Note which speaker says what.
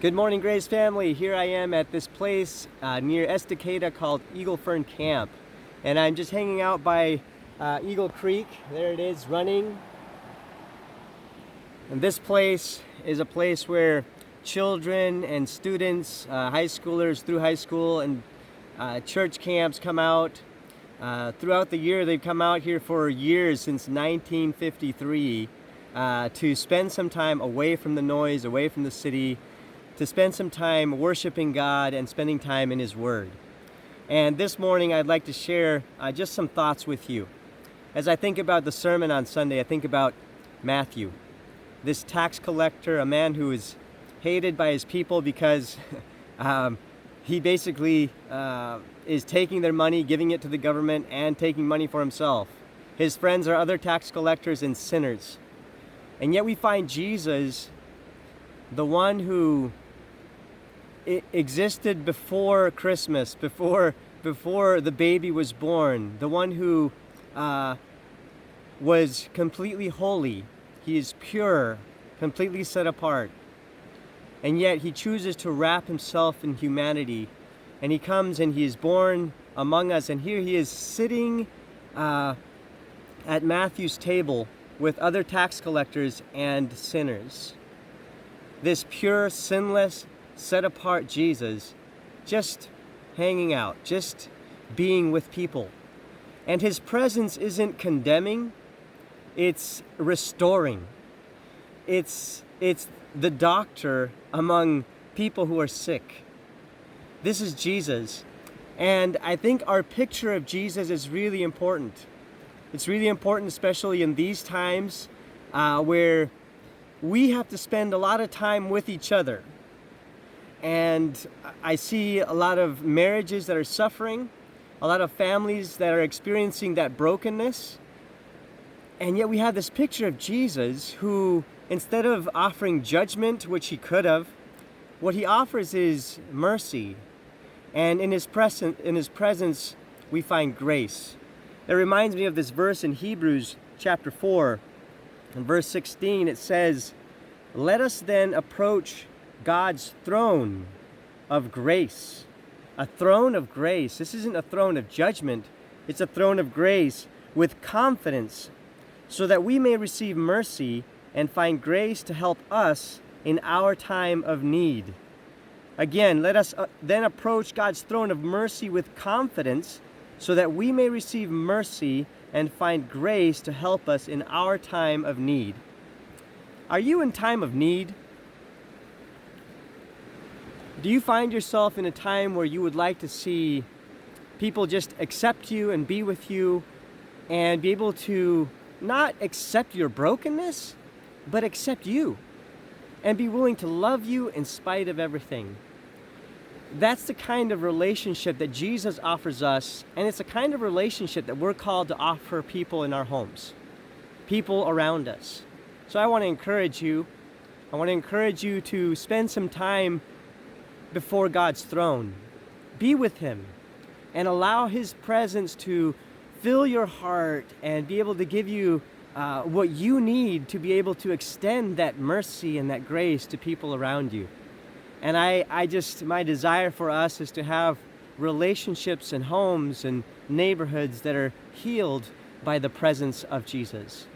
Speaker 1: Good morning, Grace family. Here I am at this place near Estacada called Eagle Fern Camp. And I'm just hanging out by Eagle Creek. There it is, running. And this place is a place where children and students, high schoolers through high school and church camps come out. Throughout the year, they've come out here for years, since 1953, to spend some time away from the noise, away from the city, to spend some time worshiping God and spending time in His Word. And this morning I'd like to share just some thoughts with you. As I think about the sermon on Sunday, I think about Matthew, this tax collector, a man who is hated by his people because he basically is taking their money, giving it to the government, and taking money for himself. His friends are other tax collectors and sinners. And yet we find Jesus, the one who existed before Christmas, before the baby was born, the one who was completely holy. He is pure, completely set apart. And yet he chooses to wrap himself in humanity. And he comes and he is born among us. And here he is sitting at Matthew's table with other tax collectors and sinners. This pure, sinless, set-apart Jesus just hanging out, just being with people. And his presence isn't condemning, it's restoring. It's the doctor among people who are sick. This is Jesus. And I think our picture of Jesus is really important. It's really important, especially in these times where we have to spend a lot of time with each other. And I see a lot of marriages that are suffering, a lot of families that are experiencing that brokenness. And yet we have this picture of Jesus who, instead of offering judgment, which he could have, what he offers is mercy. And in his presence, we find grace. It reminds me of this verse in Hebrews chapter 4. In verse 16, it says, "Let us then approach God's throne of grace." A throne of grace. This isn't a throne of judgment. It's a throne of grace with confidence, so that we may receive mercy and find grace to help us in our time of need. Again, let us then approach God's throne of mercy with confidence, so that we may receive mercy and find grace to help us in our time of need. Are you in time of need? Do you find yourself in a time where you would like to see people just accept you and be with you and be able to not accept your brokenness, but accept you and be willing to love you in spite of everything? That's the kind of relationship that Jesus offers us, and it's a kind of relationship that we're called to offer people in our homes, people around us. So I want to encourage you. I want to encourage you to spend some time before God's throne. Be with Him and allow His presence to fill your heart and be able to give you what you need to be able to extend that mercy and that grace to people around you. And my desire for us is to have relationships and homes and neighborhoods that are healed by the presence of Jesus.